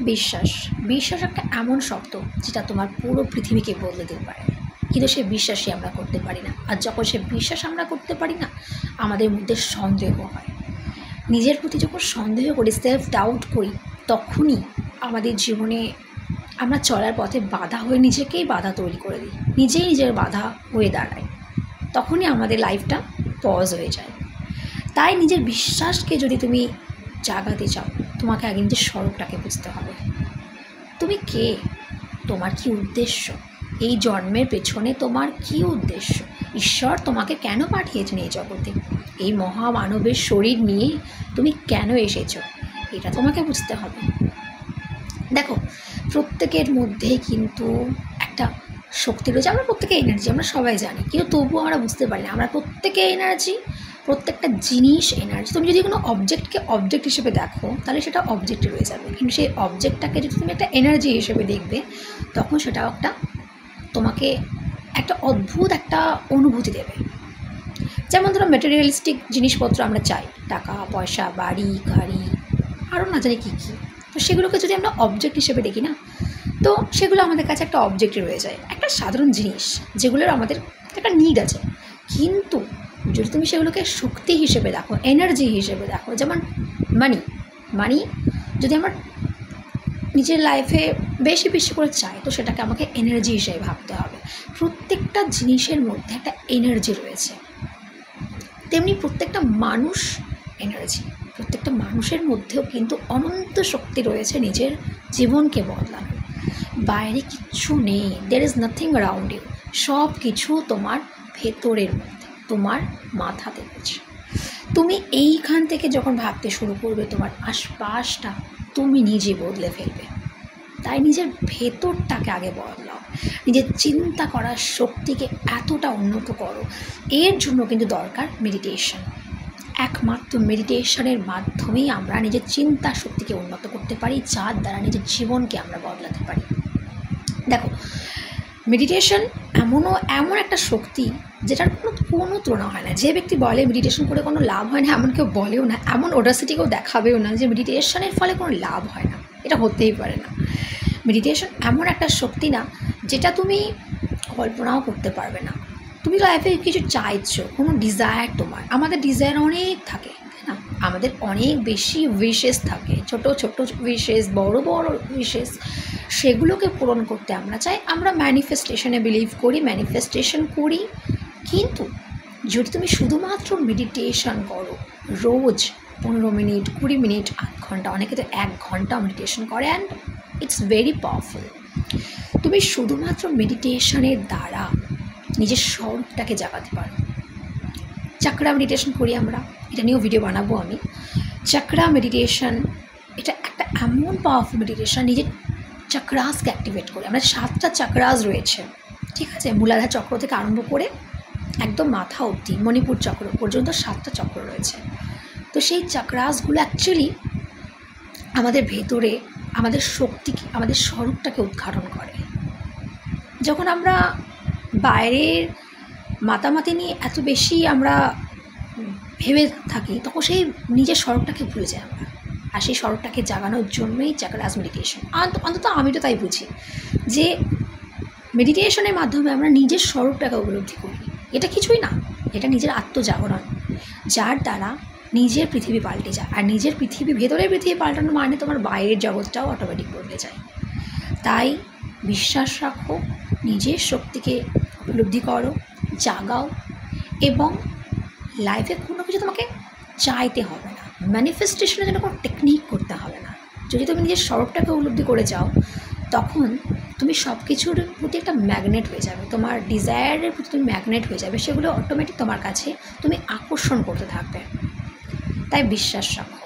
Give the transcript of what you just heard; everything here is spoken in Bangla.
বিশ্বাস বিশ্বাস একটা এমন শব্দ যেটা তোমার পুরো পৃথিবীকে বদলে দিতে পারে, কিন্তু সেই বিশ্বাসই আমরা করতে পারি না। আর যখন সে বিশ্বাস আমরা করতে পারি না, আমাদের মধ্যে সন্দেহ হয়। নিজের প্রতি যখন সন্দেহ করি, সেলফ ডাউট করি, তখনই আমাদের জীবনে আমরা চলার পথে বাধা হয়ে নিজেকেই বাধা তৈরি করে দিই, নিজেই নিজের বাধা হয়ে দাঁড়ায়। তখনই আমাদের লাইফটা পজ হয়ে যায়। তাই নিজের বিশ্বাসকে যদি তুমি জাগাতে চাও, তোমাকে আগে নিজের স্বরূপটাকে বুঝতে হবে। তুমি কে? তোমার কি উদ্দেশ্য? এই জন্মের পেছনে তোমার কি উদ্দেশ্য? ঈশ্বর তোমাকে কেন পাঠিয়েছেন এই জগতে? এই মহামানবের শরীর নিয়ে তুমি কেন এসেছো? এটা তোমাকে বুঝতে হবে। দেখো, প্রত্যেকের মধ্যেই কিন্তু একটা শক্তি রয়েছে। আমরা প্রত্যেকে এনার্জি, আমরা সবাই জানি, কিন্তু তবুও আমরা বুঝতে পারি না আমরা প্রত্যেকে এনার্জি, প্রত্যেকটা জিনিস এনার্জি। তুমি যদি কোনো অবজেক্টকে অবজেক্ট হিসেবে দেখো, তাহলে সেটা অবজেক্টে রয়ে যাবে, কিন্তু সেই অবজেক্টটাকে যদি তুমি একটা এনার্জি হিসেবে দেখবে, তখন সেটাও একটা তোমাকে একটা অদ্ভুত একটা অনুভূতি দেবে। যেমন ধরো ম্যাটেরিয়ালিস্টিক জিনিসপত্র আমরা চাই, টাকা পয়সা, বাড়ি গাড়ি, আরও না জানি কী কী। তো সেগুলোকে যদি আমরা অবজেক্ট হিসেবে দেখি না, তো সেগুলো আমাদের কাছে একটা অবজেক্টে রয়ে যায়, একটা সাধারণ জিনিস যেগুলোর আমাদের একটা নিড আছে। কিন্তু যদি তুমি সেগুলোকে শক্তি হিসেবে দেখো, এনার্জি হিসেবে দেখো, যেমন মানি যদি আমার নিজের লাইফে বেশি বেশি করে চাই, তো সেটাকে আমাকে এনার্জি হিসেবে ভাবতে হবে। প্রত্যেকটা জিনিসের মধ্যে একটা এনার্জি রয়েছে, তেমনি প্রত্যেকটা মানুষ এনার্জি। প্রত্যেকটা মানুষের মধ্যেও কিন্তু অনন্ত শক্তি রয়েছে নিজের জীবনকে বদলানোর। বাইরে কিচ্ছু নেই, there is nothing around you. সব কিছু তোমার ভেতরের মধ্যে, তোমার মাথাতে রয়েছে। তুমি এইখান থেকে যখন ভাবতে শুরু করবে, তোমার আশপাশটা তুমি নিজে বদলে ফেলবে। তাই নিজের ভেতরটাকে আগে বদলাও, নিজের চিন্তা করার শক্তিকে এতটা উন্নত করো। এর জন্য কিন্তু দরকার মেডিটেশন। একমাত্র মেডিটেশনের মাধ্যমেই আমরা নিজের চিন্তা শক্তিকে উন্নত করতে পারি, যার দ্বারা নিজের জীবনকে আমরা বদলাতে পারি। দেখো, মেডিটেশন এমন একটা শক্তি যেটার কোনো তুলনা হয় না। যে ব্যক্তি বলে মেডিটেশন করে কোনো লাভ হয় না, এমন কেউ বলেও না, এমন ওডাসিটিকেও দেখাবেও না যে মেডিটেশনের ফলে কোনো লাভ হয় না। এটা হতেই পারে না। মেডিটেশন এমন একটা শক্তি না যেটা তুমি কল্পনাও করতে পারবে না। তুমি লাইফে কিছু চাইছো, কোনো ডিজায়ার তোমার, আমাদের ডিজায়ার অনেক থাকে, তাই না? আমাদের অনেক বেশি উইশেস থাকে, ছোট ছোট উইশেস, বড় বড় উইশেস। সেগুলোকে পূরণ করতে আমরা চাই, আমরা ম্যানিফেস্টেশনে বিলিভ করি, ম্যানিফেস্টেশন করি। কিন্তু যদি তুমি শুধুমাত্র মেডিটেশন করো, রোজ 15 মিনিট, 20 মিনিট, 8 ঘন্টা, অনেকে তো 1 ঘন্টা মেডিটেশন করে, অ্যান্ড ইটস ভেরি পাওয়ারফুল। তুমি শুধুমাত্র মেডিটেশনের দ্বারা নিজের স্বরূপটাকে জাগাতে পারো। চাকরা মেডিটেশন করি আমরা, এটা নিয়েও ভিডিও বানাবো আমি। চাকরা মেডিটেশন এটা একটা এমন পাওয়ারফুল মেডিটেশন, নিজের চাকরাসকে অ্যাক্টিভেট করে। আমরা 7টা চাকরাস রয়েছে, ঠিক আছে? মূলাধার চক্র থেকে আরম্ভ করে একদম মাথা অবধি মণিপুর চক্র পর্যন্ত 7টা চক্র রয়েছে। তো সেই চাকরাসগুলো অ্যাকচুয়ালি আমাদের ভেতরে আমাদের শক্তিকে, আমাদের স্বরূপটাকে উদ্ঘাটন করে। যখন আমরা বাইরের মাতামাতি নিয়ে এত বেশি আমরা ভেবে থাকি, তখন সেই নিজের স্বরূপটাকে ভুলে যাই আমরা। আর সেই স্বরূপটাকে জাগানোর জন্যই চাকরাস মেডিটেশন। অন্তত আমি তো তাই বুঝি যে মেডিটেশনের মাধ্যমে আমরা নিজের স্বরূপটাকে উপলব্ধি করি। এটা কিছুই না, এটা নিজের আত্মজাগরণ, যার দ্বারা নিজের পৃথিবী পাল্টে যায়। আর নিজের পৃথিবী, ভেতরের পৃথিবী পাল্টানো মানে তোমার বাইরের জগৎটাও অটোমেটিক বদলে যায়। তাই বিশ্বাস রাখো, নিজের শক্তিকে উপলব্ধি করো, জাগাও, এবং লাইফে কোনো কিছু তোমাকে চাইতে হবে না, ম্যানিফেস্টেশনের জন্য কোনো টেকনিক করতে হবে না। যদি তুমি নিজের স্বরূপটাকে উপলব্ধি করে যাও, তখন তুমি সব কিছুর প্রতি একটা ম্যাগনেট হয়ে যাবে, তোমার ডিজায়ারের প্রতি তুমি ম্যাগনেট হয়ে যাবে, সেগুলো অটোমেটিক তোমার কাছে তুমি আকর্ষণ করতে থাকবে। তাই বিশ্বাস রাখো।